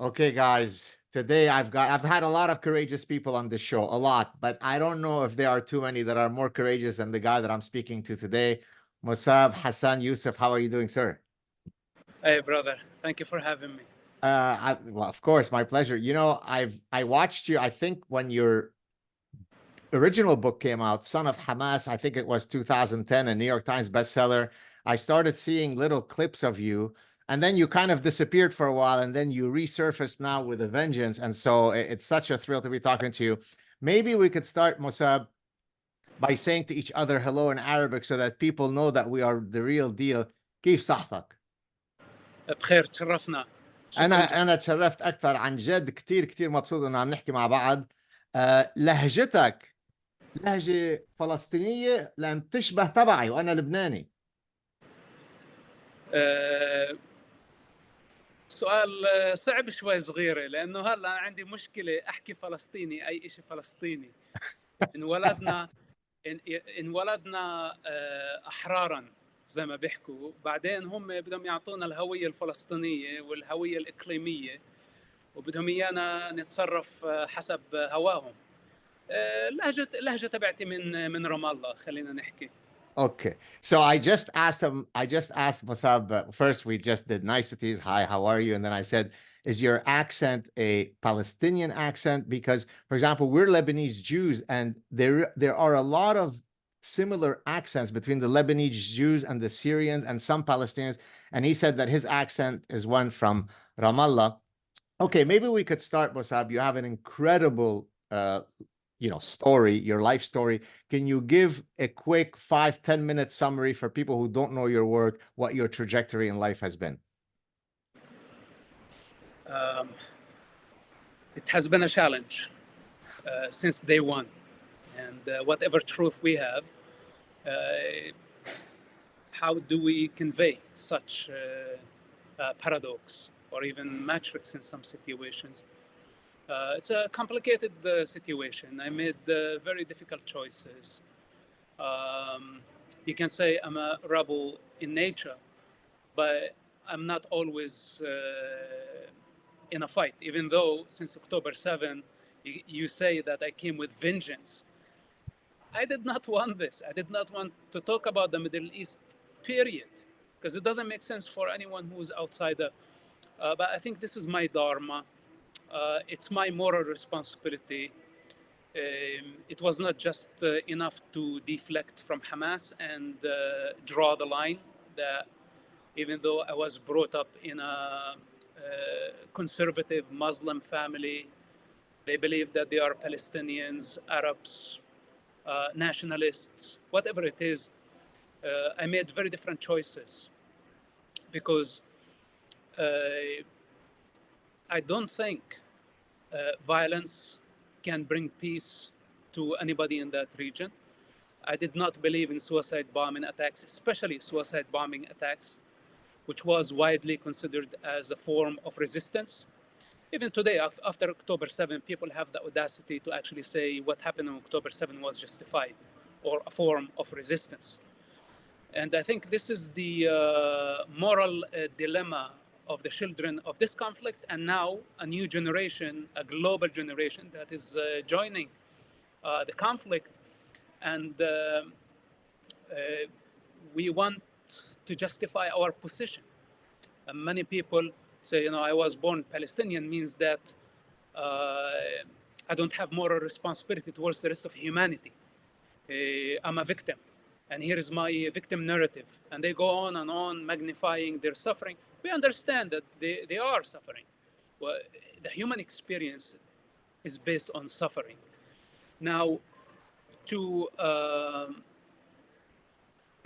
Okay, guys, today I've had a lot of courageous people on this show, a lot, but I don't know if there are too many that are more courageous than the guy that I'm speaking to today. Mosab, Hassan, Yousef, how are you doing, sir? Hey, brother. Thank you for having me. Well, of course, my pleasure. I watched you, I think when your original book came out, Son of Hamas, I think it was 2010, a New York Times bestseller. I started seeing little clips of you, and then you kind of disappeared for a while, and then you resurfaced now with a vengeance. And so it's such a thrill to be talking to you. Maybe we could start, Mosab, by saying to each other hello in Arabic so that people know that we are the real deal. كيف صحتك؟ بخير تشرفنا. انا شكرا جزيلا. انا اتشرفت اكثر، عن جد كثير كثير مبسوط انه عم نحكي مع بعض. لهجتك لهجة فلسطينية لأن تشبه تبعي وأنا لبناني. أه سؤال صعب شوي صغيرة، لأنه هلا أنا عندي مشكلة أحكي فلسطيني، أي إشي فلسطيني. انولدنا انولدنا أحرارا زي ما بيحكوا، بعدين هم بدهم يعطونا الهوية الفلسطينية والهوية الإقليمية، وبدهم إيانا نتصرف حسب هواهم. لهجة تبعتي من رام الله، خلينا نحكي. Okay, so I just asked Musab, first we just did niceties. Hi, how are you? And then I said, is your accent a Palestinian accent? Because, for example, we're Lebanese Jews, and there are a lot of similar accents between the Lebanese Jews and the Syrians and some Palestinians. And he said that his accent is one from Ramallah. Okay, maybe we could start, Musab. You have an incredible story, your life story. Can you give a quick 5-10 minute summary for people who don't know your work, what your trajectory in life has been? It has been a challenge since day one, and whatever truth we have, how do we convey such paradox or even matrix in some situations? It's a complicated situation. I made very difficult choices. You can say I'm a rebel in nature, but I'm not always in a fight, even though since October 7, you say that I came with vengeance. I did not want this. I did not want to talk about the Middle East, period, because it doesn't make sense for anyone who's outsider. But I think this is my dharma. It's my moral responsibility. It was not just enough to deflect from Hamas and draw the line that even though I was brought up in a conservative Muslim family, they believe that they are Palestinians, Arabs, nationalists, whatever it is. I made very different choices because I don't think violence can bring peace to anybody in that region. I did not believe in suicide bombing attacks, especially suicide bombing attacks, which was widely considered as a form of resistance. Even today, after October 7, people have the audacity to actually say what happened on October 7 was justified or a form of resistance. And I think this is the moral dilemma of the children of this conflict, and now a new generation, a global generation that is joining the conflict. And we want to justify our position. And many people say, I was born Palestinian means that I don't have moral responsibility towards the rest of humanity. I'm a victim. And here is my victim narrative. And they go on, magnifying their suffering. We understand that they are suffering. Well, the human experience is based on suffering. Now, to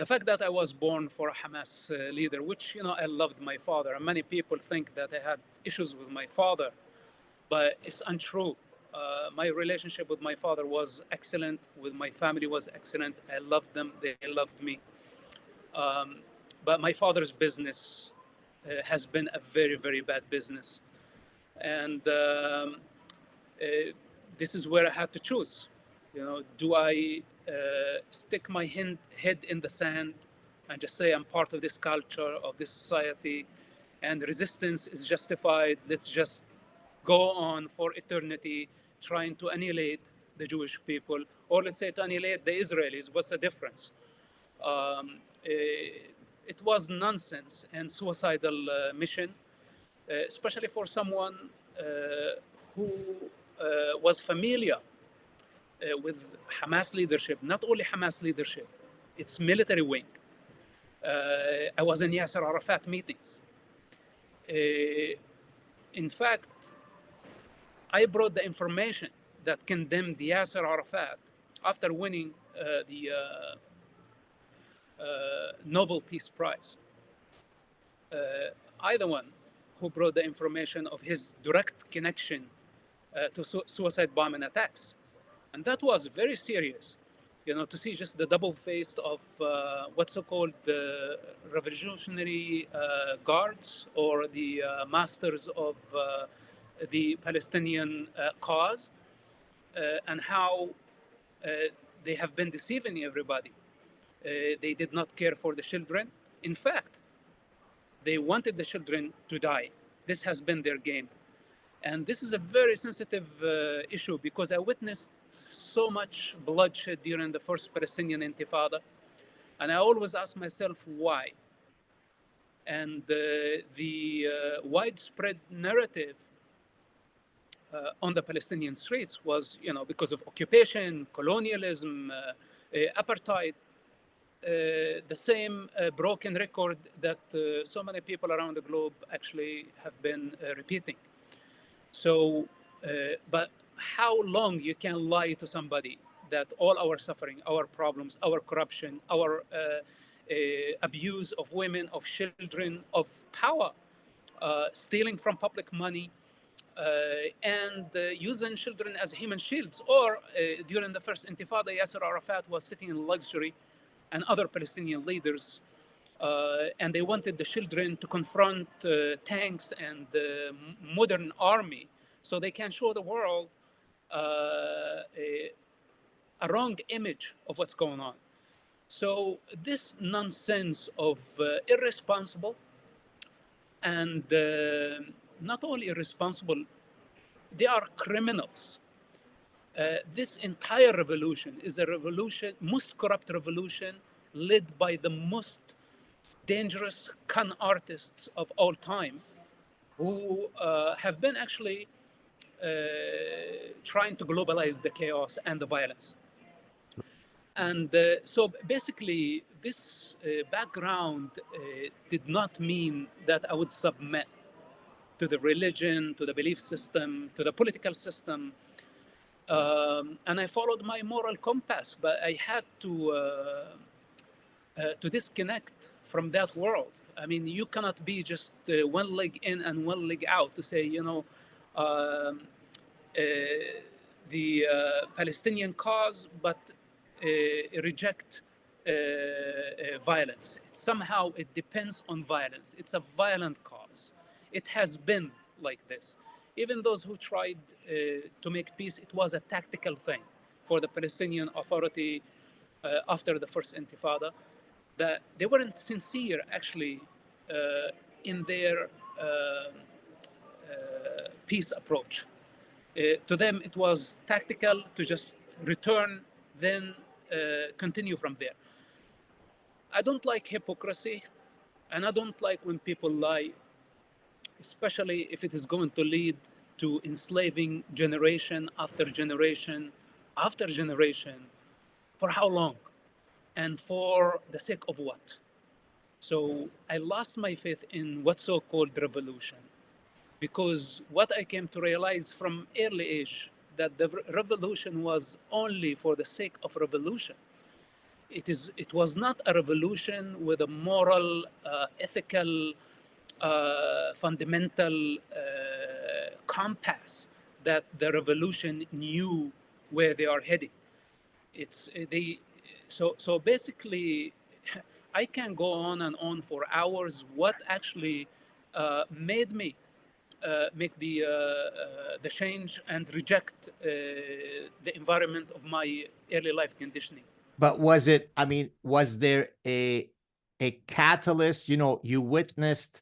the fact that I was born for a Hamas leader, which, I loved my father. And many people think that I had issues with my father, but it's untrue. My relationship with my father was excellent, with my family was excellent. I loved them, they loved me. But my father's business has been a very, very bad business. And this is where I had to choose. Do I stick my head in the sand and just say I'm part of this culture, of this society, and resistance is justified? Let's just go on for eternity trying to annihilate the Jewish people, or let's say to annihilate the Israelis. What's the difference? It was nonsense and suicidal mission, especially for someone who was familiar with Hamas leadership, not only Hamas leadership, its military wing. I was in Yasser Arafat meetings. In fact, I brought the information that condemned Yasser Arafat after winning the Nobel Peace Prize. I, the one who brought the information of his direct connection to suicide bombing attacks. And that was very serious, to see just the double face of what's so-called the revolutionary guards or the masters of the Palestinian cause, and how they have been deceiving everybody. They did not care for the children. In fact, they wanted the children to die. This has been their game. And this is a very sensitive issue because I witnessed so much bloodshed during the first Palestinian Intifada. And I always ask myself why. And the widespread narrative on the Palestinian streets was, because of occupation, colonialism, apartheid, the same broken record that so many people around the globe actually have been repeating. So, but how long you can lie to somebody that all our suffering, our problems, our corruption, our abuse of women, of children, of power, stealing from public money, and using children as human shields. Or during the first Intifada, Yasser Arafat was sitting in luxury and other Palestinian leaders, and they wanted the children to confront tanks and the modern army so they can show the world a wrong image of what's going on. So this nonsense of irresponsible and not only irresponsible, they are criminals. This entire revolution is a revolution, most corrupt revolution, led by the most dangerous con artists of all time, who have been actually trying to globalize the chaos and the violence. And so basically, this background did not mean that I would submit to the religion, to the belief system, to the political system. And I followed my moral compass, but I had to disconnect from that world. I mean, you cannot be just one leg in and one leg out to say, the Palestinian cause, but reject violence. Somehow it depends on violence. It's a violent cause. It has been like this. Even those who tried to make peace, it was a tactical thing for the Palestinian Authority after the first Intifada, that they weren't sincere actually in their peace approach. To them, it was tactical to just return, then continue from there. I don't like hypocrisy, and I don't like when people lie, especially if it is going to lead to enslaving generation after generation after generation. For how long? And for the sake of what? So I lost my faith in what's so-called revolution, because what I came to realize from early age, that the revolution was only for the sake of revolution. It was not a revolution with a moral, ethical, fundamental compass that the revolution knew where they are heading. So basically, I can go on and on for hours. What actually made me make the change and reject the environment of my early life conditioning? But was it, was there a catalyst? You witnessed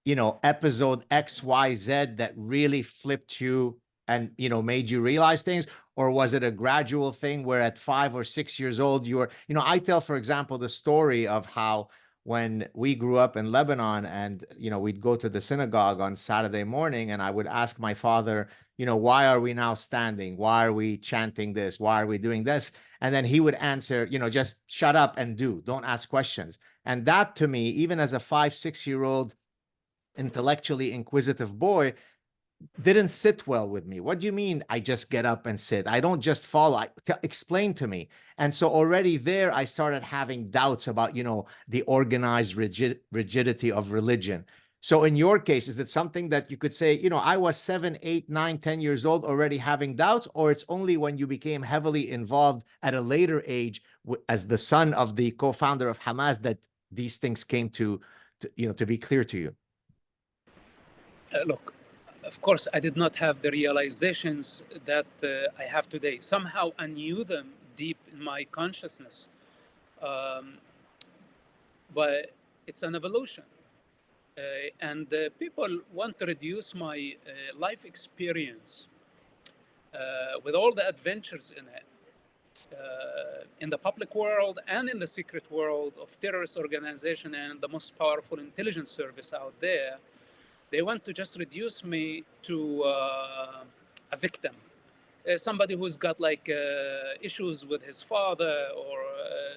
episode XYZ that really flipped you and, made you realize things? Or was it a gradual thing where at 5 or 6 years old, you were, I tell, for example, the story of how when we grew up in Lebanon and, we'd go to the synagogue on Saturday morning and I would ask my father, why are we now standing? Why are we chanting this? Why are we doing this? And then he would answer, just shut up and do, don't ask questions. And that to me, even as a 5, 6 year old intellectually inquisitive boy, didn't sit well with me. What do you mean I just get up and sit? I don't just follow. Explain to me. And so already there, I started having doubts about, the organized rigidity of religion. So in your case, is it something that you could say, I was 7, 8, 9, 10 years old already having doubts, or it's only when you became heavily involved at a later age as the son of the co-founder of Hamas that these things came to be clear to you? Look, of course, I did not have the realizations that I have today. Somehow I knew them deep in my consciousness. Um, but it's an evolution. And people want to reduce my life experience with all the adventures in it, in the public world and in the secret world of terrorist organization and the most powerful intelligence service out there. They want to just reduce me to a victim, somebody who's got like issues with his father, or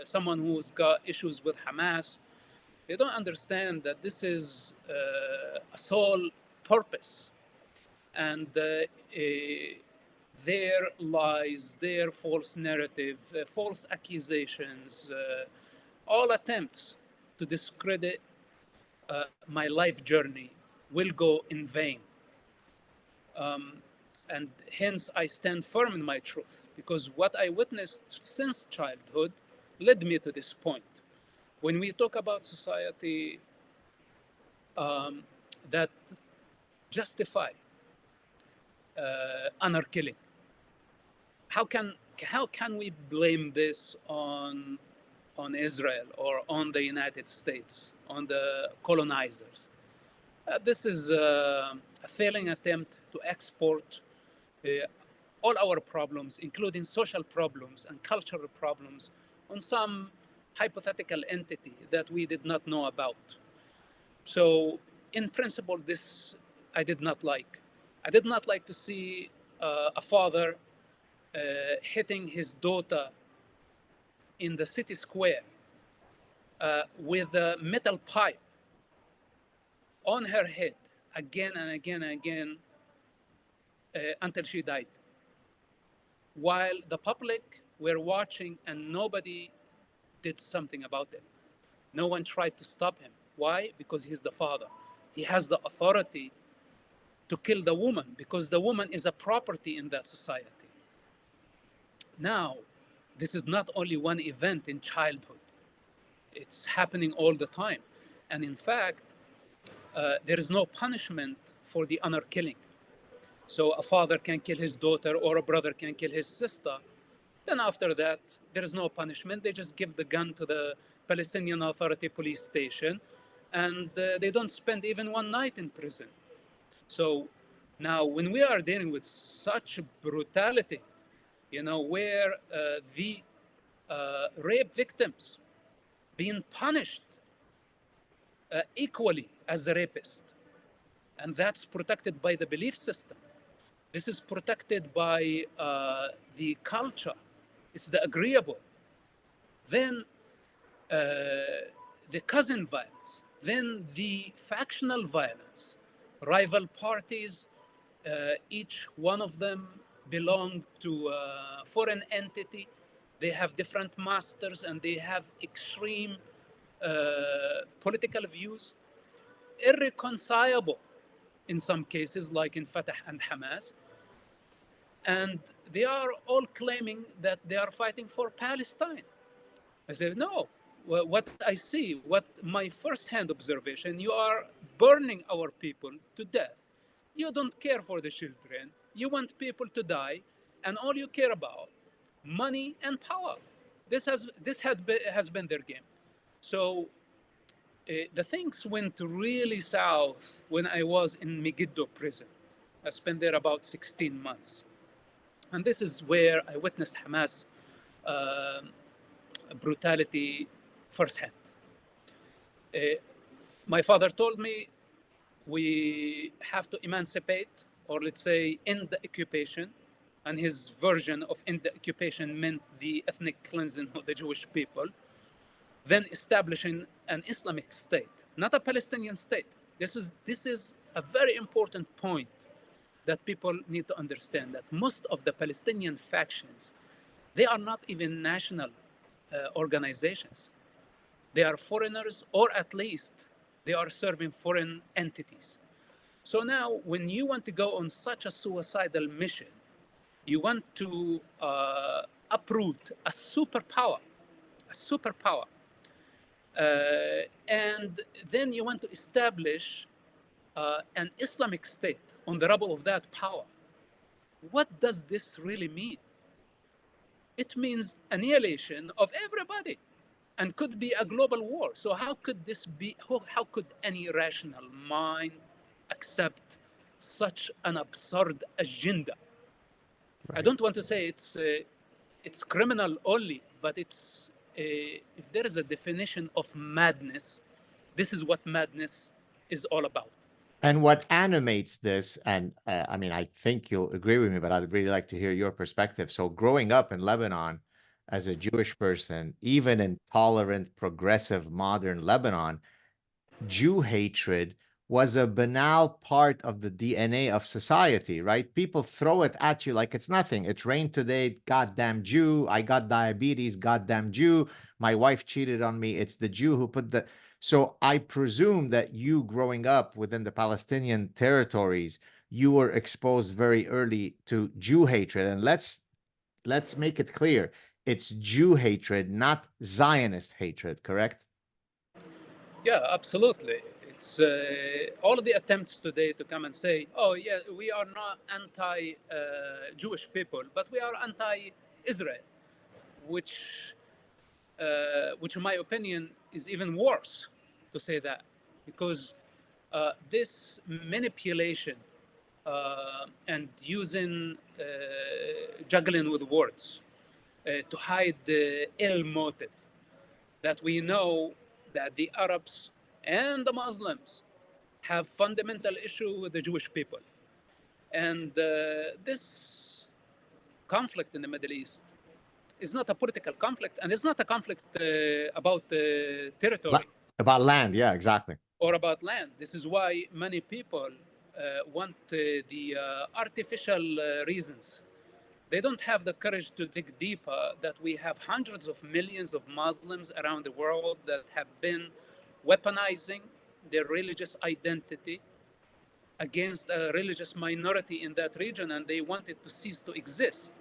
someone who's got issues with Hamas. They don't understand that this is a sole purpose, and their lies, their false narrative, false accusations, all attempts to discredit my life journey will go in vain. And hence I stand firm in my truth, because what I witnessed since childhood led me to this point. When we talk about society that justify honor killing, how can we blame this on Israel or on the United States, on the colonizers? This is a failing attempt to export all our problems, including social problems and cultural problems, on some hypothetical entity that we did not know about. So, in principle, this I did not like. I did not like to see a father hitting his daughter in the city square with a metal pipe on her head again and again and again until she died, while the public were watching and nobody did something about it. No one tried to stop him. Why? Because he's the father. He has the authority to kill the woman, because the woman is a property in that society. Now, this is not only one event in childhood, it's happening all the time. And in fact, there is no punishment for the honor killing. So a father can kill his daughter, or a brother can kill his sister. Then after that, there is no punishment. They just give the gun to the Palestinian Authority police station, and they don't spend even one night in prison. So now when we are dealing with such brutality, where the rape victims being punished equally as the rapist, and that's protected by the belief system. This is protected by the culture. It's the agreeable. Then the cousin violence. Then the factional violence. Rival parties, each one of them belong to a foreign entity. They have different masters and they have extreme political views, irreconcilable in some cases, like in Fatah and Hamas. And they are all claiming that they are fighting for Palestine. I said, no. Well, what I see, what my first-hand observation, you are burning our people to death. You don't care for the children. You want people to die, and all you care about, money and power. This has been their game. So The things went really south when I was in Megiddo prison. I spent there about 16 months. And this is where I witnessed Hamas brutality firsthand. My father told me we have to emancipate, or let's say end the occupation. And his version of end the occupation meant the ethnic cleansing of the Jewish people, then establishing an Islamic state, not a Palestinian state. This is a very important point that people need to understand, that most of the Palestinian factions, they are not even national organizations. They are foreigners, or at least they are serving foreign entities. So now, when you want to go on such a suicidal mission, you want to uproot a superpower, and then you want to establish an Islamic state on the rubble of that power. What does this really mean? It means annihilation of everybody, and could be a global war. So how could this be? How could any rational mind accept such an absurd agenda? I don't want to say it's criminal only, but it's if there is a definition of madness, this is what madness is all about. And what animates this, and I mean, I think you'll agree with me, but I'd really like to hear your perspective. So, growing up in Lebanon as a Jewish person, even in tolerant, progressive, modern Lebanon, Jew hatred was a banal part of the DNA of society, right? People throw it at you like it's nothing. It rained today, goddamn Jew. I got diabetes, goddamn Jew. My wife cheated on me. It's the Jew who put the. So I presume that you growing up within the Palestinian territories, you were exposed very early to Jew hatred. And let's make it clear. It's Jew hatred, not Zionist hatred, correct? Yeah, absolutely. It's all of the attempts today to come and say, "Oh, yeah, we are not anti-Jewish people, but we are anti-Israel," which, in my opinion, is even worse to say that, because this manipulation and using juggling with words to hide the ill motive, that we know that the Arabs and the Muslims have fundamental issue with the Jewish people. And this conflict in the Middle East is not a political conflict, and it's not a conflict about territory About land, yeah, exactly. or about land. This is why many people want the artificial reasons. They don't have the courage to dig deeper, that we have hundreds of millions of Muslims around the world that have been weaponizing their religious identity against a religious minority in that region, and they want it to cease to exist.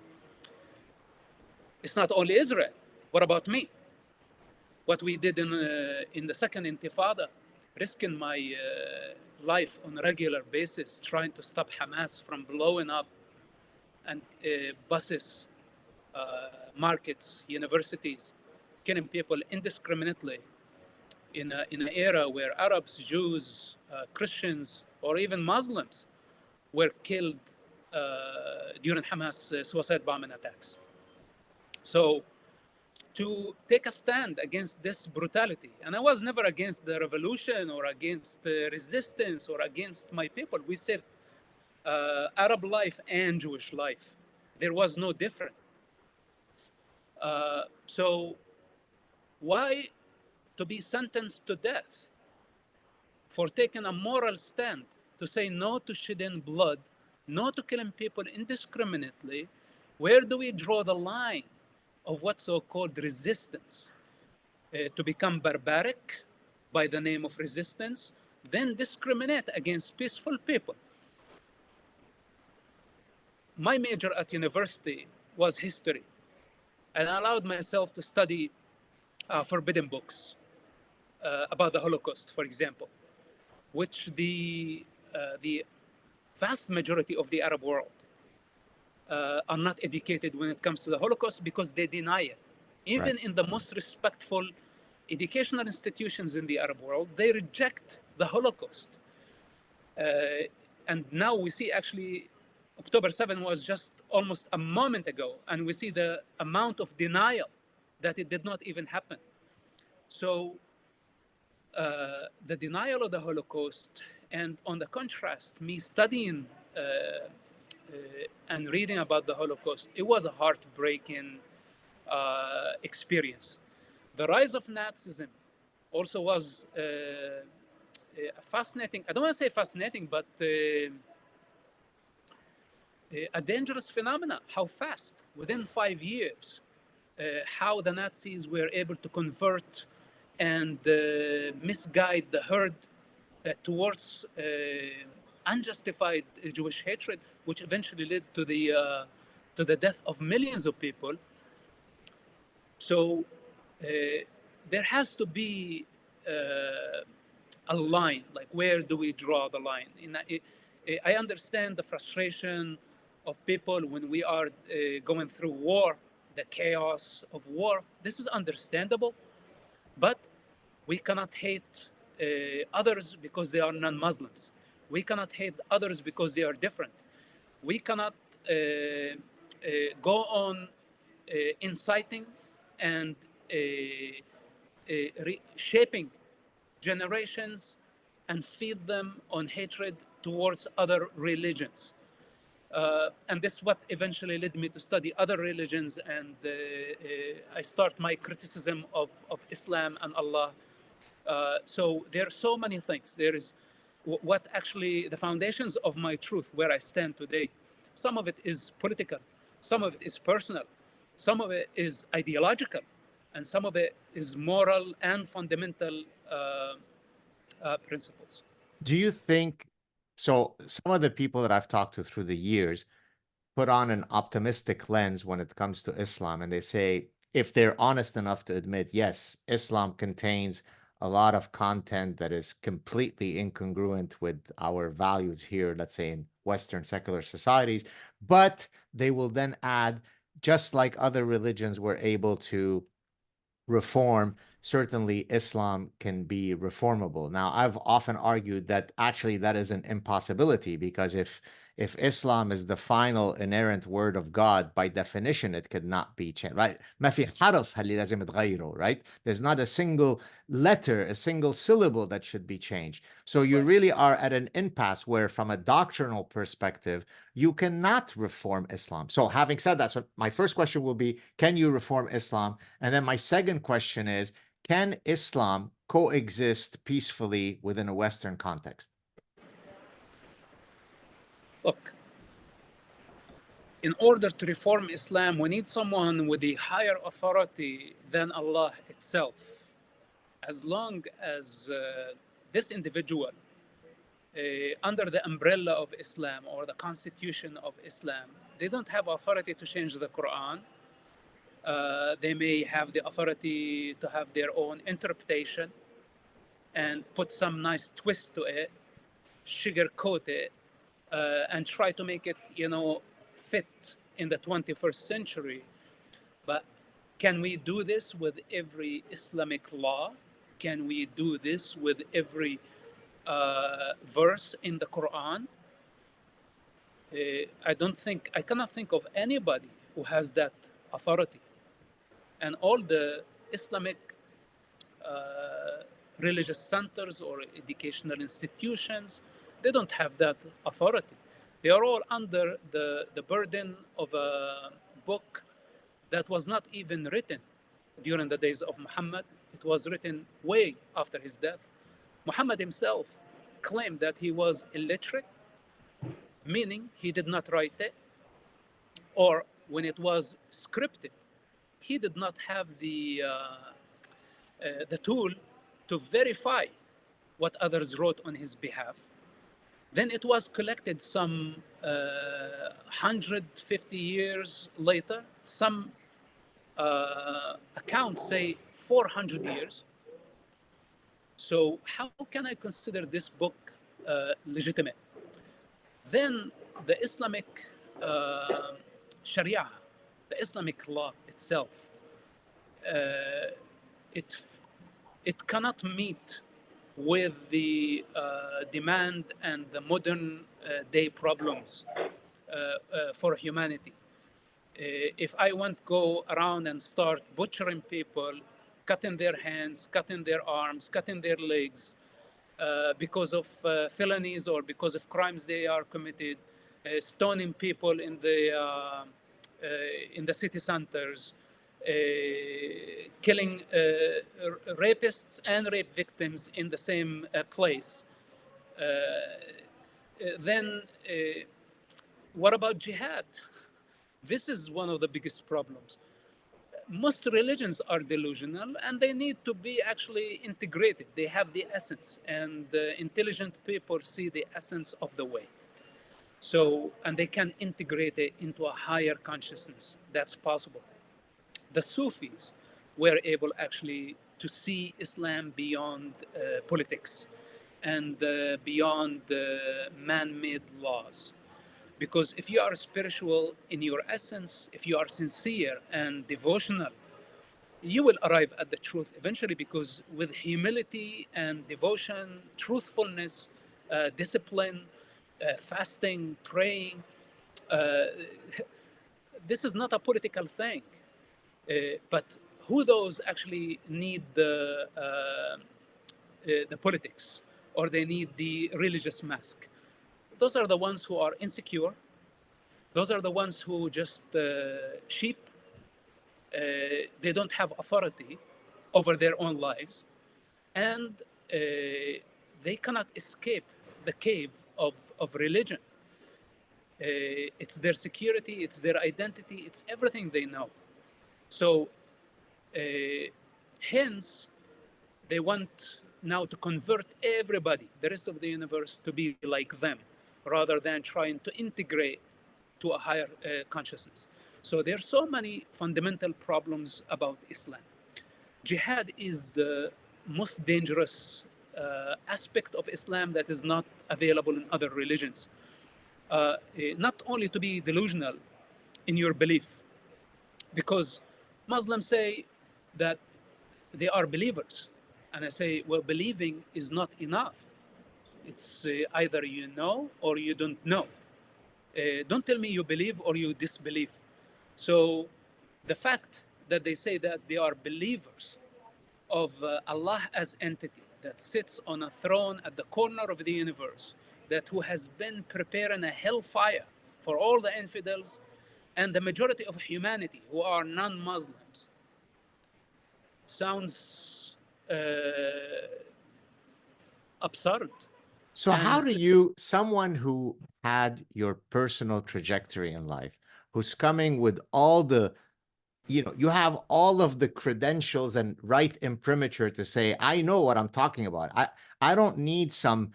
It's not only Israel. What about me? What we did in the second Intifada, risking my life on a regular basis, trying to stop Hamas from blowing up and buses, markets, universities, killing people indiscriminately in an era where Arabs, Jews, Christians, or even Muslims were killed during Hamas suicide bombing attacks. So to take a stand against this brutality, and I was never against the revolution or against resistance or against my people. We saved Arab life and Jewish life. There was no difference. So why to be sentenced to death for taking a moral stand to say no to shedding blood, no to killing people indiscriminately? Where do we draw the line of what's so-called resistance? To become barbaric by the name of resistance, then discriminate against peaceful people. My major at university was history, and I allowed myself to study forbidden books about the Holocaust, for example, which the vast majority of the Arab world are not educated when it comes to the Holocaust, because they deny it. Even in the most respectful educational institutions in the Arab world, they reject the Holocaust. And now we see actually October 7 was just almost a moment ago, and we see the amount of denial that it did not even happen. So the denial of the Holocaust, and on the contrast, me studying and reading about the Holocaust, it was a heartbreaking experience. The rise of Nazism also was fascinating. I don't want to say fascinating, but a dangerous phenomena. How fast, within 5 years, how the Nazis were able to convert and misguide the herd towards unjustified Jewish hatred, which eventually led to the death of millions of people. So there has to be a line, like where do we draw the line? I understand the frustration of people when we are going through war, the chaos of war. This is understandable, but we cannot hate others because they are non-Muslims. We cannot hate others because they are different. We cannot go on inciting and shaping generations and feed them on hatred towards other religions. And this is what eventually led me to study other religions, and I start my criticism of Islam and Allah. So there are so many things. There is what actually the foundations of my truth, where I stand today. Some of it is political, some of it is personal, some of it is ideological, and some of it is moral and fundamental principles. Do you think so? Some of the people that I've talked to through the years put on an optimistic lens when it comes to Islam, and they say if they're honest enough to admit, yes, Islam contains a lot of content that is completely incongruent with our values here, let's say in Western secular societies, but they will then add, just like other religions were able to reform, certainly Islam can be reformable. Now, I've often argued that actually that is an impossibility, because if Islam is the final inerrant word of God, by definition, it could not be changed, right? ما في حرف اللي لازم تغيره, right? There's not a single letter, a single syllable that should be changed. So you Right. really are at an impasse where, from a doctrinal perspective, you cannot reform Islam. So having said that, so my first question will be, can you reform Islam? And then my second question is, can Islam coexist peacefully within a Western context? Look, in order to reform Islam, we need someone with a higher authority than Allah itself. As long as this individual, under the umbrella of Islam or the constitution of Islam, they don't have authority to change the Quran. They may have the authority to have their own interpretation and put some nice twist to it, sugarcoat it, and try to make it, fit in the 21st century. But can we do this with every Islamic law? Can we do this with every verse in the Quran? I cannot think of anybody who has that authority. And all the Islamic religious centers or educational institutions, they don't have that authority. They are all under the burden of a book that was not even written during the days of Muhammad. It was written way after his death. Muhammad himself claimed that he was illiterate, meaning he did not write it, or when it was scripted, he did not have the tool to verify what others wrote on his behalf. Then it was collected some 150 years later. Some accounts say 400 years. So how can I consider this book legitimate? Then the Islamic Sharia, the Islamic law itself, it it cannot meet with the demand and the modern day problems for humanity. If I want to go around and start butchering people, cutting their hands, cutting their arms, cutting their legs, because of felonies or because of crimes they are committed, stoning people in the city centers, killing rapists and rape victims in the same place. Then what about jihad? This is one of the biggest problems. Most religions are delusional and they need to be actually integrated. They have the essence, and intelligent people see the essence of the way. So, and they can integrate it into a higher consciousness. That's possible. The Sufis were able actually to see Islam beyond politics and beyond man made laws. Because if you are spiritual in your essence, if you are sincere and devotional, you will arrive at the truth eventually, because with humility and devotion, truthfulness, discipline, fasting, praying, uh, this is not a political thing. But who those actually need the politics, or they need the religious mask? Those are the ones who are insecure. Those are the ones who just sheep. They don't have authority over their own lives, and they cannot escape the cave of religion. It's their security, it's their identity, it's everything they know. So, hence, they want now to convert everybody, the rest of the universe, to be like them, rather than trying to integrate to a higher consciousness. So there are so many fundamental problems about Islam. Jihad is the most dangerous aspect of Islam that is not available in other religions. Not only to be delusional in your belief, because Muslims say that they are believers. And I say, well, believing is not enough. It's either you know or you don't know. Don't tell me you believe or you disbelieve. So the fact that they say that they are believers of Allah as entity that sits on a throne at the corner of the universe, that who has been preparing a hellfire for all the infidels and the majority of humanity who are non-Muslims, sounds absurd. So how And do you, someone who had your personal trajectory in life, who's coming with all the, you have all of the credentials and right imprimatur to say, I know what I'm talking about. I don't need some,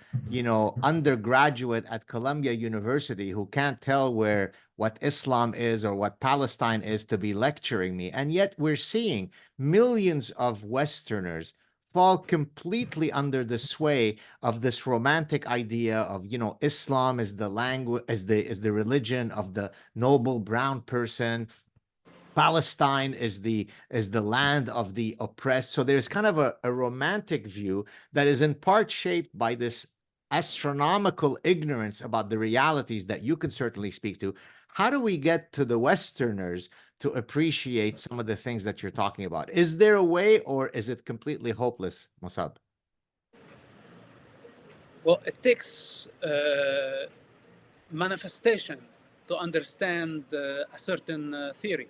undergraduate at Columbia University who can't tell where what Islam is or what Palestine is to be lecturing me. And yet we're seeing millions of Westerners fall completely under the sway of this romantic idea of, Islam is the language, is the religion of the noble brown person. Palestine is the land of the oppressed. So there's kind of a romantic view that is in part shaped by this astronomical ignorance about the realities that you can certainly speak to. How do we get to the Westerners to appreciate some of the things that you're talking about? Is there a way, or is it completely hopeless, Mosab? well, it takes manifestation to understand a certain theory.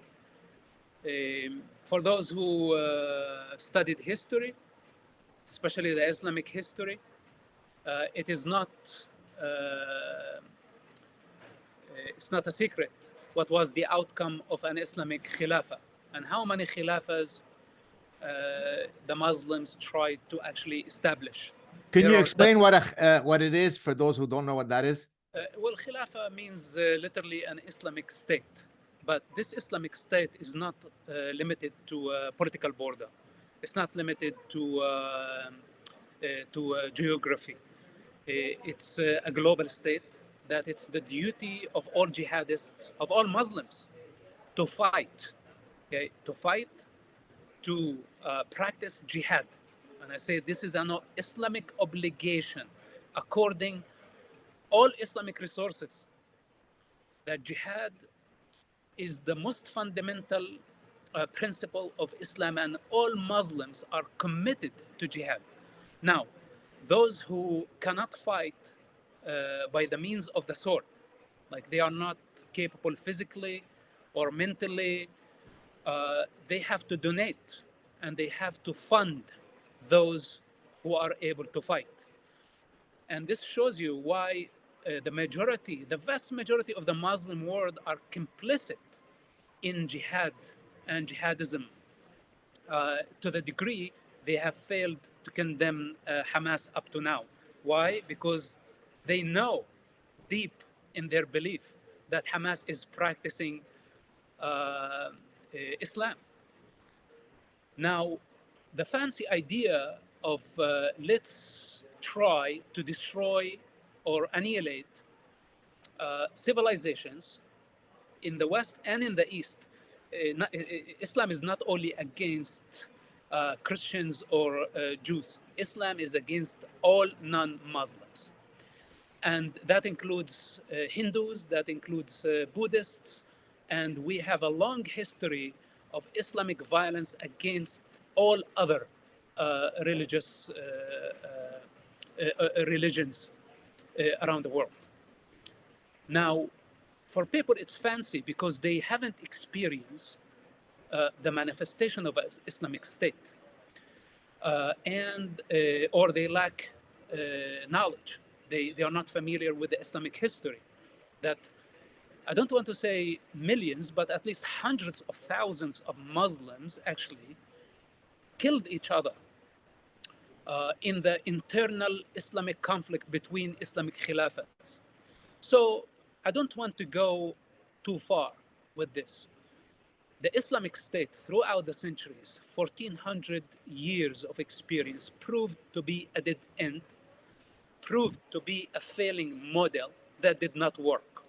For those who studied history, especially the Islamic history, it is not it's not a secret what was the outcome of an Islamic Khilafah and how many Khilafahs the Muslims tried to actually establish. Can There you are explain what it is for those who don't know what that is? well, Khilafah means literally an Islamic state, but this Islamic state is not limited to a political border. It's not limited to geography. It's a global state that it's the duty of all jihadists, of all Muslims, to fight, okay, to fight, to practice jihad and I say this is an Islamic obligation, according all Islamic resources, that jihad is the most fundamental principle of Islam, and all Muslims are committed to jihad. Now, those who cannot fight by the means of the sword, like they are not capable physically or mentally, they have to donate and they have to fund those who are able to fight. And this shows you why the vast majority of the Muslim world are complicit in jihad and jihadism to the degree they have failed to condemn Hamas up to now. Why? Because they know deep in their belief that Hamas is practicing Islam. Now, the fancy idea of let's try to destroy or annihilate civilizations in the West and in the East. Islam is not only against Christians or Jews. Islam is against all non-Muslims, and that includes Hindus, that includes Buddhists, and we have a long history of Islamic violence against all other religious religions around the world. Now, for people, it's fancy because they haven't experienced the manifestation of an Islamic State, or they lack knowledge. They are not familiar with the Islamic history. That I don't want to say millions, but at least hundreds of thousands of Muslims actually killed each other in the internal Islamic conflict between Islamic Khilafahs. So I don't want to go too far with this. The Islamic State throughout the centuries, 1400 years of experience, proved to be a dead end, proved to be a failing model that did not work.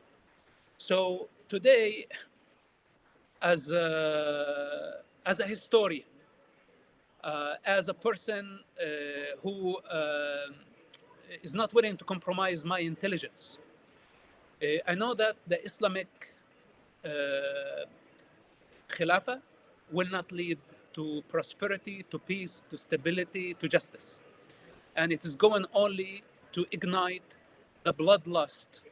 So today, as a historian, as a person who is not willing to compromise my intelligence, I know that the Islamic Khilafah will not lead to prosperity, to peace, to stability, to justice. And it is going only to ignite the bloodlust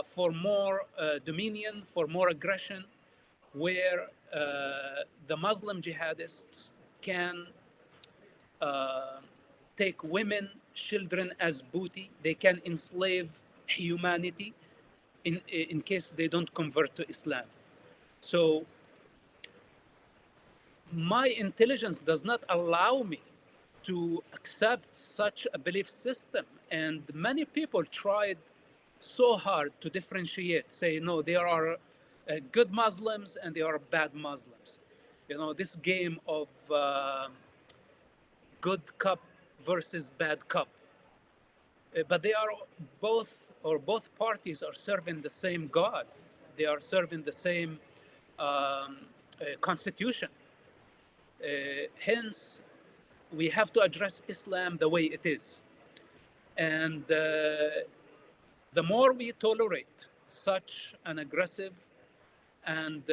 for more dominion, for more aggression, where the Muslim jihadists can take women, children as booty. They can enslave humanity in case they don't convert to Islam. So my intelligence does not allow me to accept such a belief system. And many people tried so hard to differentiate, say, no, there are good Muslims and there are bad Muslims. You know, this game of good cup versus bad cup. But they are both, or both parties are serving the same God. They are serving the same constitution. Hence, we have to address Islam the way it is. And the more we tolerate such an aggressive and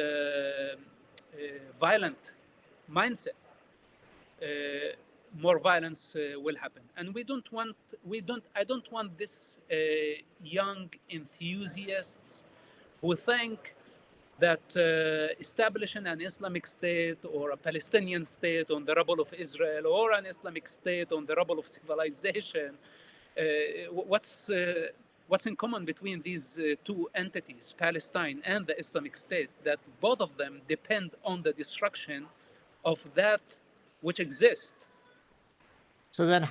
violent mindset, more violence will happen. And I don't want this young enthusiasts who think that establishing an Islamic State or a Palestinian state on the rubble of Israel or an Islamic State on the rubble of civilization, what's in common between these two entities, Palestine and the Islamic State, that both of them depend on the destruction of that which exists. So then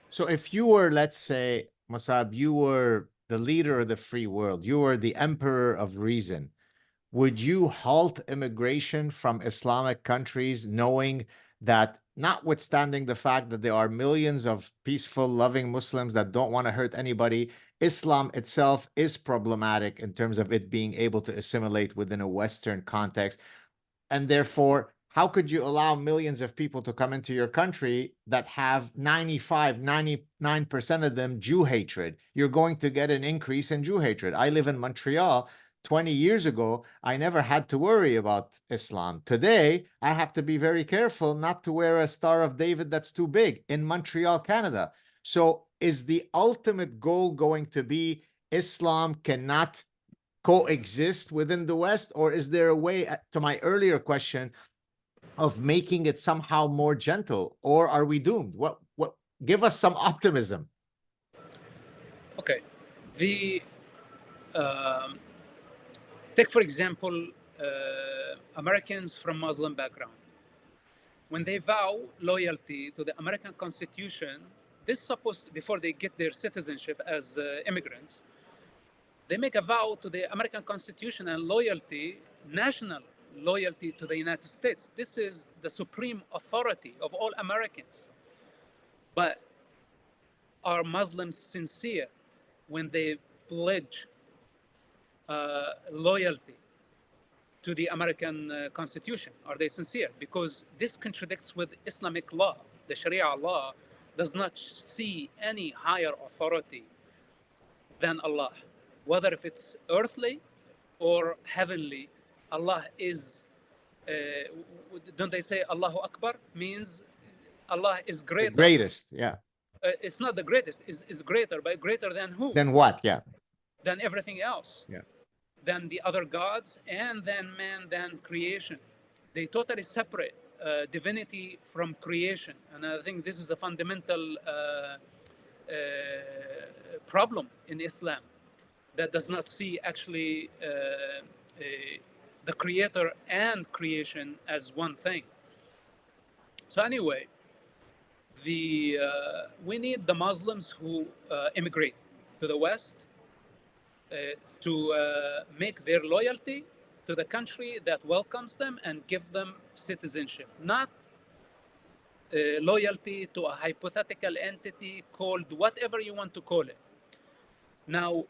so if you were, let's say, Mosab, you were the leader of the free world, you were the emperor of reason, would you halt immigration from Islamic countries, knowing that, notwithstanding the fact that there are millions of peaceful, loving Muslims that don't want to hurt anybody, Islam itself is problematic in terms of it being able to assimilate within a Western context? And therefore, how could you allow millions of people to come into your country that have 95, 99% of them Jew hatred? You're going to get an increase in Jew hatred. I live in Montreal. 20 years ago, I never had to worry about Islam. Today, I have to be very careful not to wear a Star of David that's too big in Montreal, Canada. So, is the ultimate goal going to be Islam cannot coexist within the West? Or is there a way, to my earlier question, of making it somehow more gentle? Or are we doomed? What give us some optimism. Okay. The take for example Americans from Muslim background. When they vow loyalty to the American Constitution, this is supposed before they get their citizenship as immigrants, they make a vow to the American Constitution and loyalty, national loyalty to the United States. This is the supreme authority of all Americans. But are Muslims sincere when they pledge loyalty to the American Constitution? Are they sincere? Because this contradicts with Islamic law. The Sharia law does not see any higher authority than Allah, whether if it's earthly or heavenly. Allah is, don't they say Allahu Akbar means Allah is greater? The greatest, yeah. It's not the greatest, is greater, but greater than who? Then what? Yeah. Than everything else. Yeah. Than the other gods, and than man, than creation. They totally separate divinity from creation. And I think this is a fundamental problem in Islam that does not see actually the creator and creation as one thing. So anyway, we need the Muslims who immigrate to the West to make their loyalty to the country that welcomes them and give them citizenship, not loyalty to a hypothetical entity called whatever you want to call it. Now,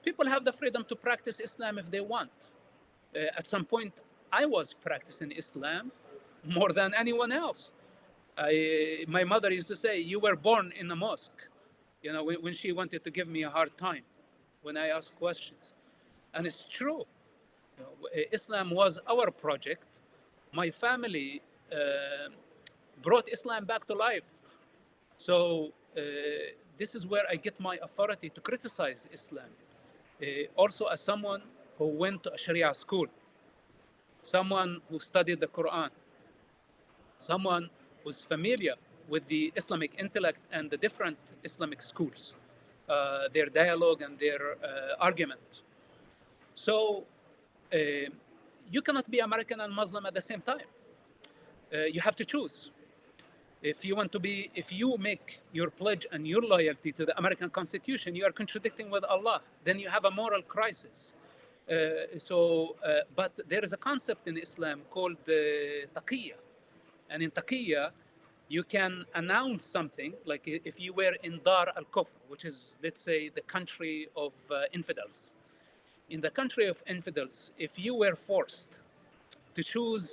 people have the freedom to practice Islam if they want. At some point, I was practicing Islam more than anyone else. My mother used to say, "You were born in a mosque," you know, when she wanted to give me a hard time when I asked questions. And it's true. You know, Islam was our project. My family brought Islam back to life. So this is where I get my authority to criticize Islam. Also, as someone who went to a Sharia school, someone who studied the Quran, someone who's familiar with the Islamic intellect and the different Islamic schools, their dialogue and their argument. So you cannot be American and Muslim at the same time. You have to choose. If you make your pledge and your loyalty to the American Constitution, you are contradicting with Allah. Then you have a moral crisis. But there is a concept in Islam called taqiyya. And in taqiyya, you can announce something, like if you were in Dar al-Kufr, which is, let's say, the country of infidels. In the country of infidels, if you were forced to choose,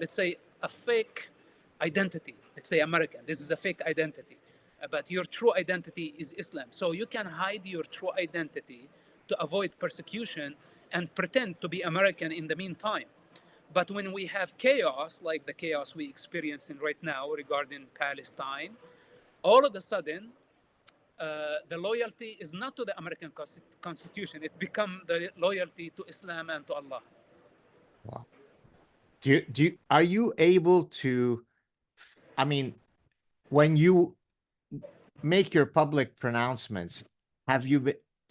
let's say, a fake identity, let's say American, this is a fake identity, but your true identity is Islam. So you can hide your true identity to avoid persecution and pretend to be American in the meantime. But when we have chaos, like the chaos we experience right now regarding Palestine, all of a sudden, the loyalty is not to the American Constitution. It becomes the loyalty to Islam and to Allah. Wow. Are you able to, I mean, when you make your public pronouncements,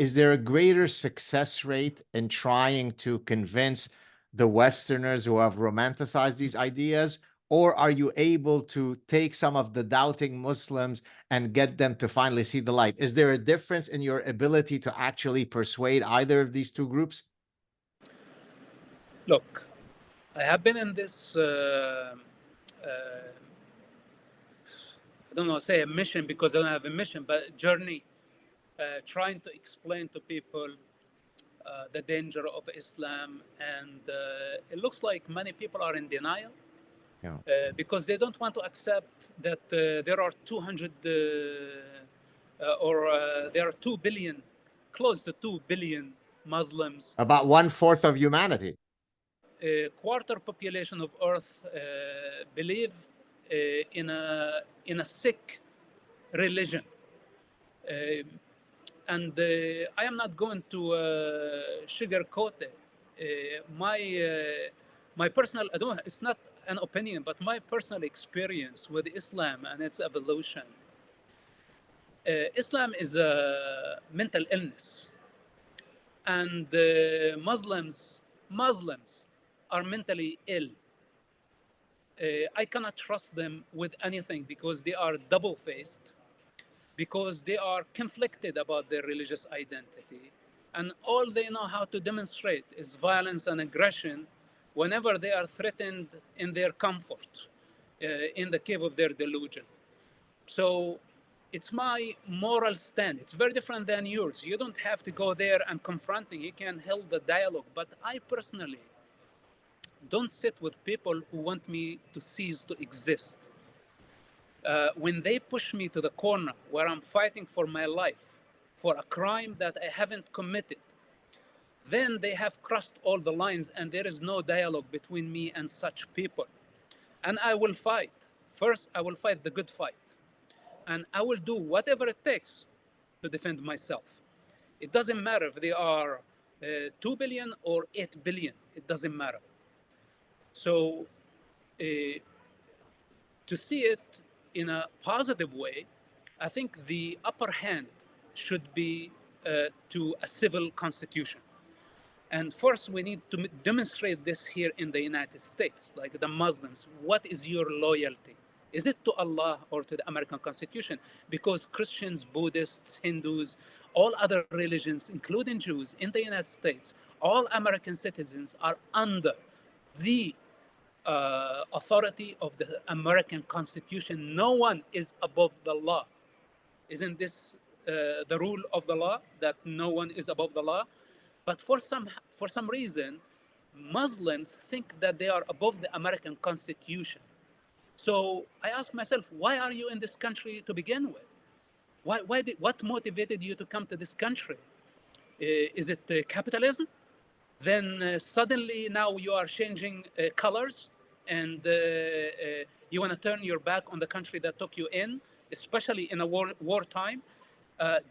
is there a greater success rate in trying to convince the Westerners who have romanticized these ideas? Or are you able to take some of the doubting Muslims and get them to finally see the light? Is there a difference in your ability to actually persuade either of these two groups? Look, I have been in this, I don't know, say a mission because I don't have a mission, but journey, trying to explain to people the danger of Islam, and it looks like many people are in denial Yeah. because they don't want to accept that there are 200 or there are 2 billion, close to 2 billion Muslims. About 1/4 of humanity. A quarter population of Earth believe in a sick religion. And I am not going to sugarcoat it. My personal, I don't, it's not an opinion, but my personal experience with Islam and its evolution. Islam is a mental illness, and Muslims are mentally ill. I cannot trust them with anything because they are double-faced, because they are conflicted about their religious identity. And all they know how to demonstrate is violence and aggression whenever they are threatened in their comfort, in the cave of their delusion. So it's my moral stand. It's very different than yours. You don't have to go there and confronting. You can hold the dialogue. But I personally don't sit with people who want me to cease to exist. When they push me to the corner where I'm fighting for my life, for a crime that I haven't committed, then they have crossed all the lines and there is no dialogue between me and such people. And I will fight. First, I will fight the good fight. And I will do whatever it takes to defend myself. It doesn't matter if they are 2 billion or 8 billion. It doesn't matter. So to see it in a positive way, I think the upper hand should be to a civil constitution. And first, we need to demonstrate this here in the United States, like the Muslims. What is your loyalty? Is it to Allah or to the American Constitution? Because Christians, Buddhists, Hindus, all other religions, including Jews in the United States, all American citizens are under the authority of the American Constitution. No one is above the law. Isn't this the rule of the law, that no one is above the law? But for some reason, Muslims think that they are above the American Constitution. So I ask myself, why are you in this country to begin with? What motivated you to come to this country? Is it capitalism? Then suddenly now you are changing colors and you want to turn your back on the country that took you in, especially in a wartime,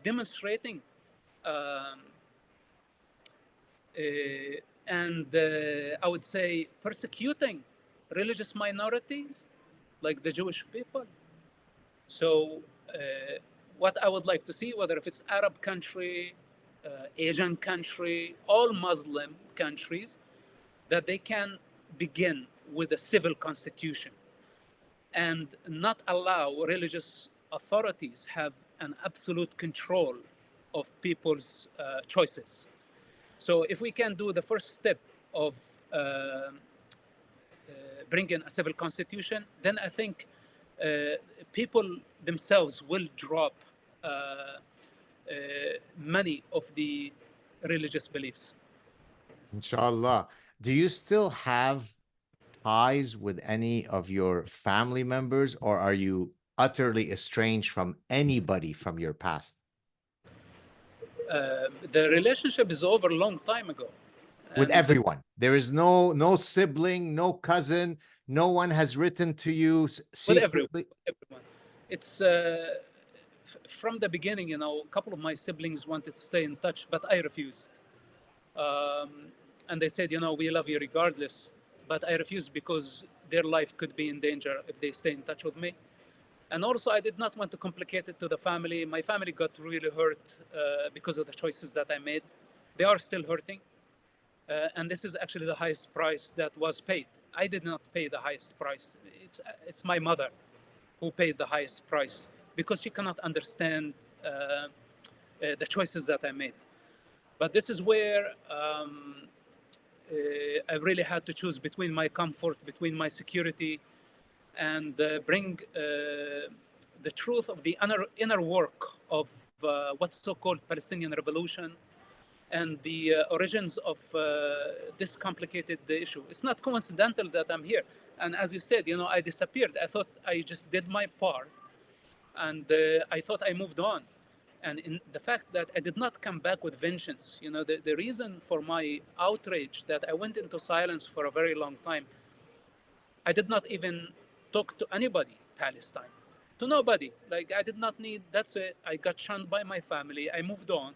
demonstrating and I would say persecuting religious minorities like the Jewish people. So what I would like to see, whether if it's Arab country, Asian country, all Muslim countries, that they can begin with a civil constitution and not allow religious authorities have an absolute control of people's choices. So if we can do the first step of bringing a civil constitution, then I think people themselves will drop many of the religious beliefs. Inshallah. Do you still have ties with any of your family members, or are you utterly estranged from anybody from your past? The relationship is over a long time ago. With And everyone. There is no sibling, no cousin, no one has written to you with everyone, secretly. everyone. It's from the beginning, you know, a couple of my siblings wanted to stay in touch, but I refused. And they said, you know, we love you regardless. But I refused because their life could be in danger if they stay in touch with me. And also, I did not want to complicate it to the family. My family got really hurt because of the choices that I made. They are still hurting. And this is actually the highest price that was paid. I did not pay the highest price. It's my mother who paid the highest price because she cannot understand the choices that I made. But this is where I really had to choose between my comfort, between my security, and bring the truth of the inner work of what's so-called Palestinian revolution and the origins of this complicated issue. It's not coincidental that I'm here. And as you said, I disappeared. I thought I just did my part, and I thought I moved on. And in the fact that I did not come back with vengeance, the reason for my outrage that I went into silence for a very long time, I did not even talk to anybody, Palestine, to nobody. Like, I did not need, that's it. I got shunned by my family. I moved on.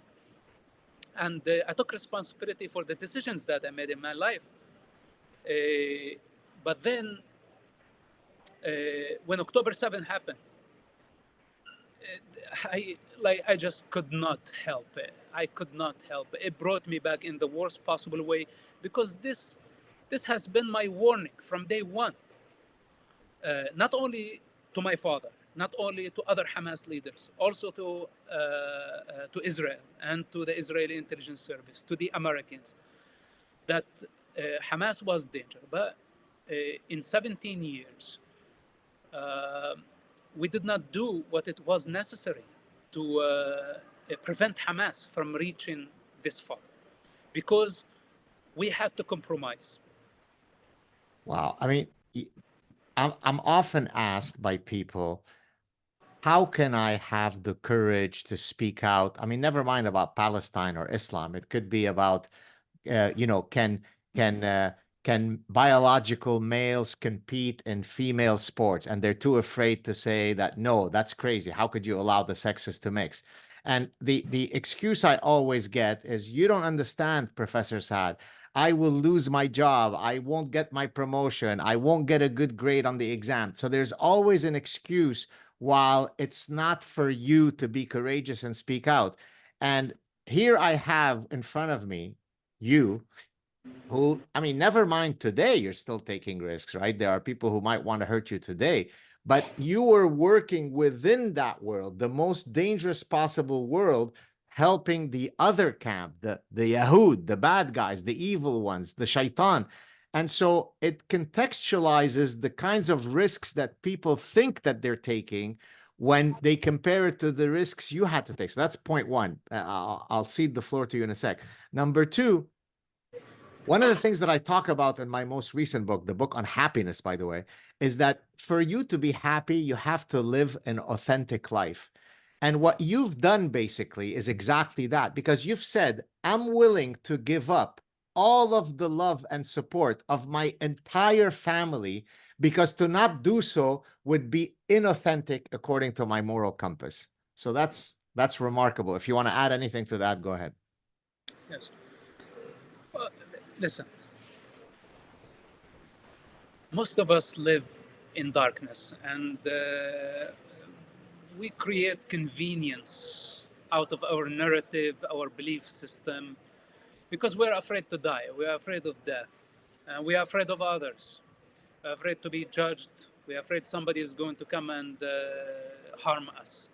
And I took responsibility for the decisions that I made in my life. But then, when October 7 happened, I just could not help it. I could not help it. It brought me back in the worst possible way, because this has been my warning from day one. Not only to my father, not only to other Hamas leaders, also to Israel and to the Israeli intelligence service, to the Americans, that Hamas was danger. But in 17 years, we did not do what it was necessary to prevent Hamas from reaching this far, because we had to compromise. Wow. I mean, I'm often asked by people, how can I have the courage to speak out? I mean, never mind about Palestine or Islam. It could be about, you know, can can biological males compete in female sports? And they're too afraid to say that, no, that's crazy. How could you allow the sexes to mix? And the excuse I always get is, you don't understand, Professor Saad. I will lose my job. I won't get my promotion. I won't get a good grade on the exam. So there's always an excuse, while it's not for you to be courageous and speak out. And here I have in front of me you, who, I mean, never mind today, you're still taking risks, right? There are people who might want to hurt you today, but you were working within that world, the most dangerous possible world, helping the other camp, the Yahud, the bad guys, the evil ones, the shaitan. And so it contextualizes the kinds of risks that people think that they're taking when they compare it to the risks you had to take. So that's point one. I'll cede the floor to you in a sec. Number two, one of the things that I talk about in my most recent book, the book on happiness, by the way, is that for you to be happy, you have to live an authentic life. And what you've done basically is exactly that, because you've said, I'm willing to give up all of the love and support of my entire family, because to not do so would be inauthentic according to my moral compass. So that's remarkable. If you want to add anything to that, go ahead. Yes. Well, listen, most of us live in darkness, and we create convenience out of our narrative, our belief system, because we're afraid to die. We're afraid of death. We are afraid of others. We're afraid to be judged. We're afraid somebody is going to come and harm us.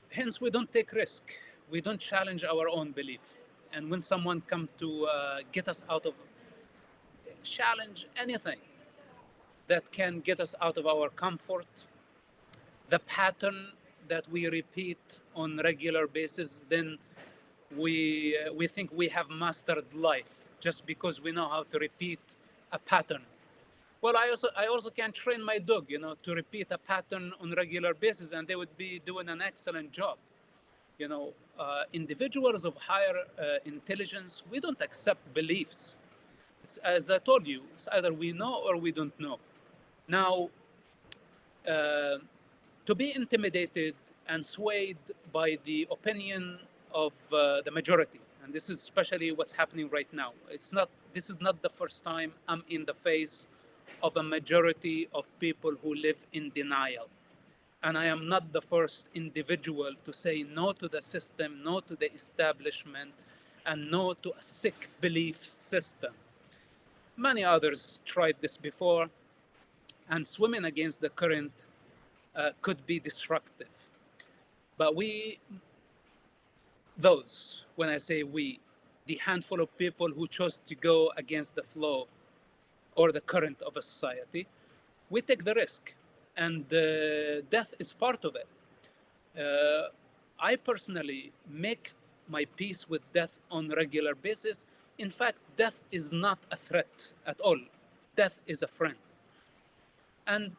Hence, we don't take risk. We don't challenge our own belief. And when someone comes to get us out of, challenge anything that can get us out of our comfort, the pattern that we repeat on regular basis, then we think we have mastered life just because we know how to repeat a pattern. Well, I also can train my dog, to repeat a pattern on regular basis, and they would be doing an excellent job. Individuals of higher intelligence, we don't accept beliefs. As I told you, it's either we know or we don't know. Now, to be intimidated and swayed by the opinion of the majority, and this is especially what's happening right now. This is not the first time I'm in the face of a majority of people who live in denial. And I am not the first individual to say no to the system, no to the establishment, and no to a sick belief system. Many others tried this before, and swimming against the current could be destructive. But when I say we, the handful of people who chose to go against the flow or the current of a society, we take the risk, and death is part of it. I personally make my peace with death on a regular basis. In fact, death is not a threat at all. Death is a friend. And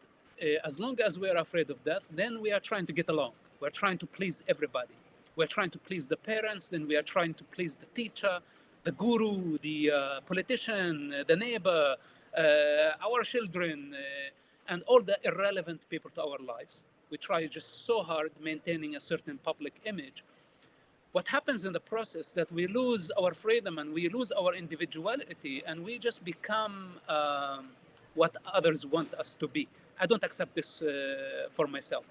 as long as we are afraid of death, then we are trying to get along. We're trying to please everybody. We're trying to please the parents, then we are trying to please the teacher, the guru, the politician, the neighbor, our children, and all the irrelevant people to our lives. We try just so hard maintaining a certain public image. What happens in the process that we lose our freedom and we lose our individuality and we just become what others want us to be. I don't accept this for myself.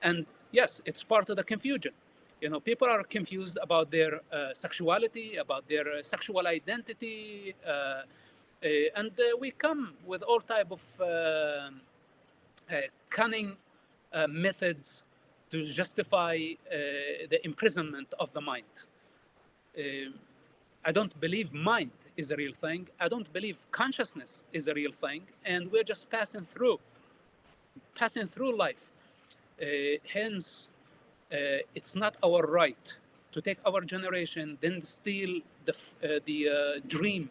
And yes, it's part of the confusion. You know, people are confused about their sexuality, about their sexual identity, and we come with all type of cunning methods to justify the imprisonment of the mind. I don't believe mind is a real thing. I don't believe consciousness is a real thing, and we're just passing through life. Hence, it's not our right to take our generation, then steal the dream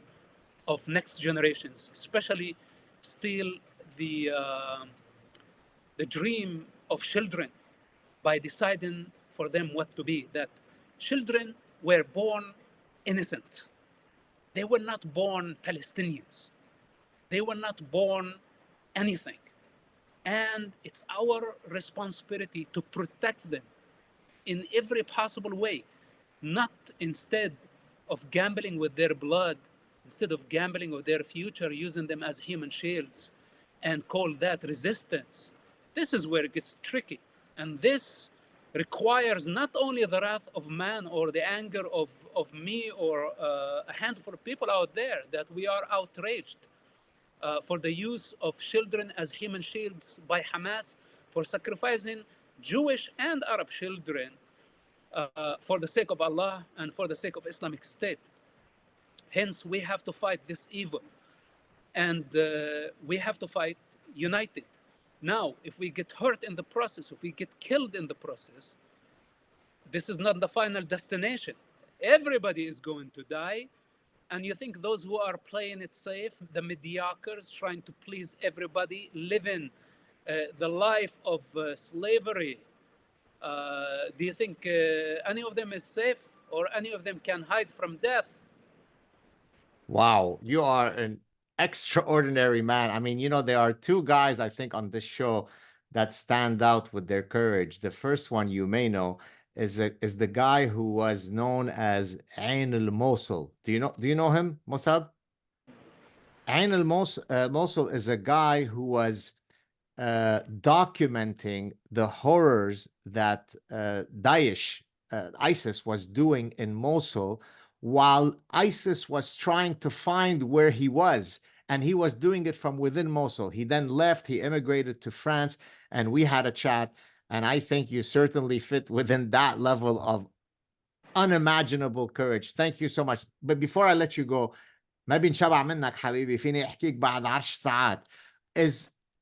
of next generations, especially steal the dream of children by deciding for them what to be. That children were born innocent. They were not born Palestinians. They were not born anything. And it's our responsibility to protect them in every possible way, not instead of gambling with their blood, instead of gambling with their future, using them as human shields and call that resistance. This is where it gets tricky. And this requires not only the wrath of man or the anger of me or a handful of people out there, that we are outraged for the use of children as human shields by Hamas, for sacrificing Jewish and Arab children for the sake of Allah and for the sake of Islamic State. Hence, we have to fight this evil. And we have to fight united. Now, if we get hurt in the process, if we get killed in the process, this is not the final destination. Everybody is going to die. And you think those who are playing it safe, the mediocres, trying to please everybody, living the life of slavery, do you think any of them is safe or any of them can hide from death? Wow, you are an extraordinary man. I mean, there are two guys, I think, on this show that stand out with their courage. The first one you may know is the guy who was known as Ain al-Mosul. Do you know him, Mosab? Ain al-Mosul is a guy who was documenting the horrors that Daesh, ISIS, was doing in Mosul while ISIS was trying to find where he was. And he was doing it from within Mosul. He then left, he immigrated to France, and we had a chat. And I think you certainly fit within that level of unimaginable courage. Thank you so much. But before I let you go, ما بنشبع منك حبيبي، فيني احكيك بعد 10 ساعات.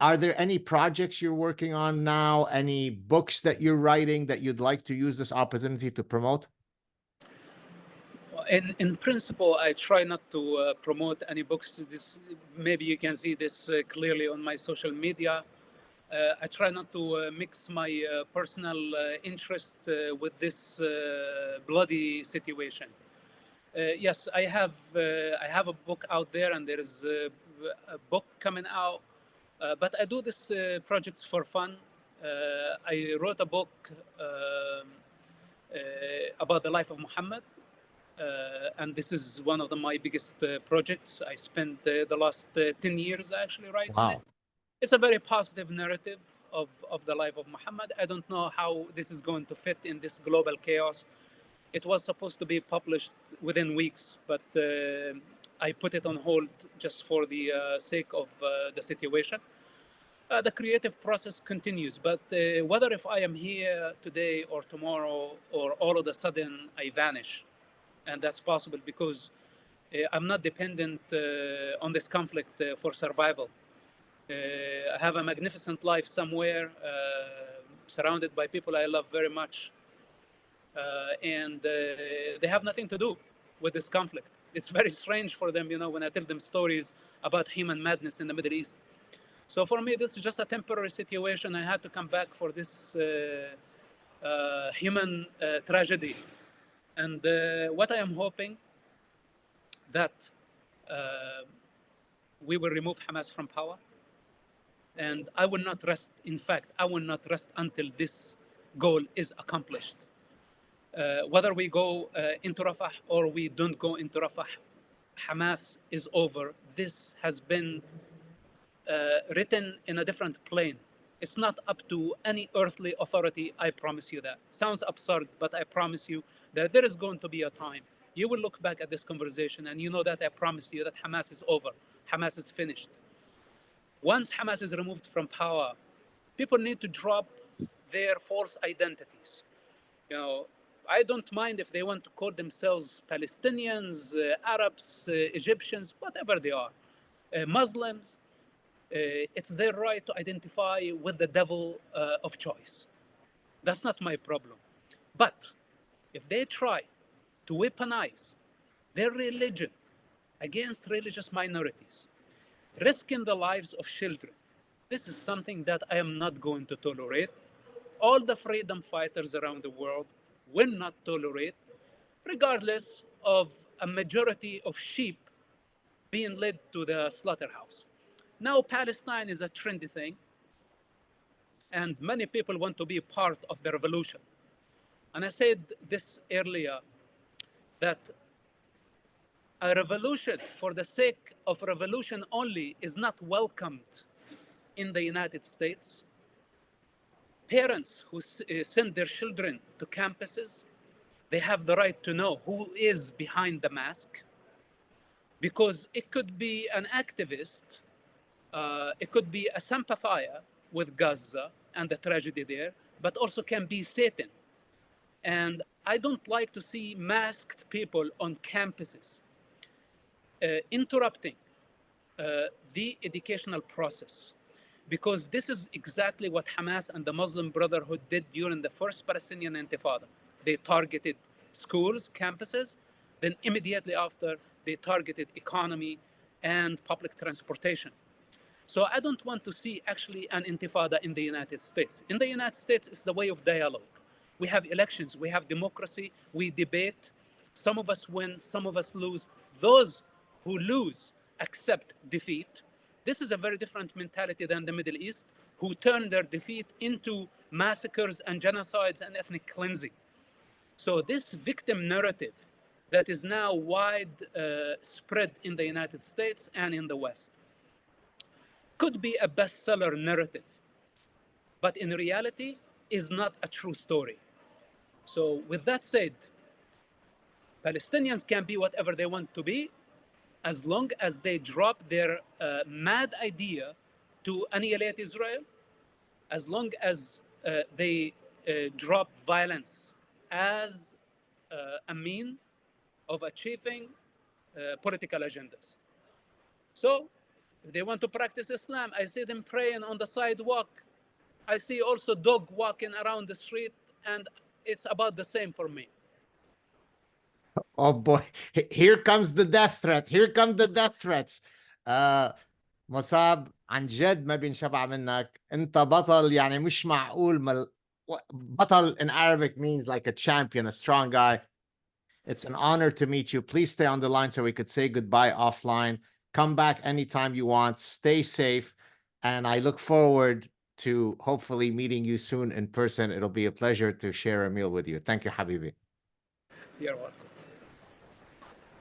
Are there any projects you're working on now? Any books that you're writing that you'd like to use this opportunity to promote? In principle, I try not to promote any books. Maybe you can see this clearly on my social media. I try not to mix my personal interest with this bloody situation. Yes, I have a book out there, and there is a book coming out. But I do this projects for fun. I wrote a book about the life of Muhammad. And this is one of my biggest projects. I spent the last 10 years actually writing it. It's a very positive narrative of the life of Muhammad. I don't know how this is going to fit in this global chaos. It was supposed to be published within weeks, but I put it on hold just for the sake of the situation. The creative process continues, but whether if I am here today or tomorrow or all of a sudden I vanish, and that's possible because I'm not dependent on this conflict for survival. I have a magnificent life somewhere, surrounded by people I love very much. and they have nothing to do with this conflict. It's very strange for them, when I tell them stories about human madness in the Middle East. So for me, this is just a temporary situation. I had to come back for this human tragedy. And what I am hoping that we will remove Hamas from power. And I will not rest. In fact, I will not rest until this goal is accomplished. Whether we go into Rafah or we don't go into Rafah, Hamas is over. This has been written in a different plane. It's not up to any earthly authority, I promise you that. Sounds absurd, but I promise you that there is going to be a time. You will look back at this conversation and you know that I promise you that Hamas is over. Hamas is finished. Once Hamas is removed from power, people need to drop their false identities. I don't mind if they want to call themselves Palestinians, Arabs, Egyptians, whatever they are, Muslims. It's their right to identify with the devil of choice. That's not my problem. But if they try to weaponize their religion against religious minorities, risking the lives of children, this is something that I am not going to tolerate. All the freedom fighters around the world will not tolerate, regardless of a majority of sheep being led to the slaughterhouse. Now, Palestine is a trendy thing, and many people want to be part of the revolution. And I said this earlier, that a revolution for the sake of revolution only is not welcomed in the United States. Parents who send their children to campuses, they have the right to know who is behind the mask, because it could be an activist, it could be a sympathizer with Gaza and the tragedy there, but also can be Satan. And I don't like to see masked people on campuses interrupting the educational process, because this is exactly what Hamas and the Muslim Brotherhood did during the first Palestinian Intifada. They targeted schools, campuses, then immediately after, they targeted economy and public transportation. So I don't want to see actually an intifada in the United States. In the United States, it's the way of dialogue. We have elections, we have democracy, we debate. Some of us win, some of us lose. Those who lose accept defeat. This is a very different mentality than the Middle East, who turn their defeat into massacres and genocides and ethnic cleansing. So this victim narrative that is now widespread in the United States and in the West could be a bestseller narrative, but in reality is not a true story. So with that said, Palestinians can be whatever they want to be, as long as they drop their mad idea to annihilate Israel, as long as they drop violence as a mean of achieving political agendas. So if they want to practice Islam, I see them praying on the sidewalk. I see also dog walking around the street, and it's about the same for me. Oh boy, here comes the death threat. Here come the death threats. مصاب عن جد ما بينشبع منك. انت بطل، يعني مش معقول. بطل in Arabic means like a champion, a strong guy. It's an honor to meet you. Please stay on the line so we could say goodbye offline. Come back anytime you want. Stay safe. And I look forward to hopefully meeting you soon in person. It'll be a pleasure to share a meal with you. Thank you, Habibi. You're welcome.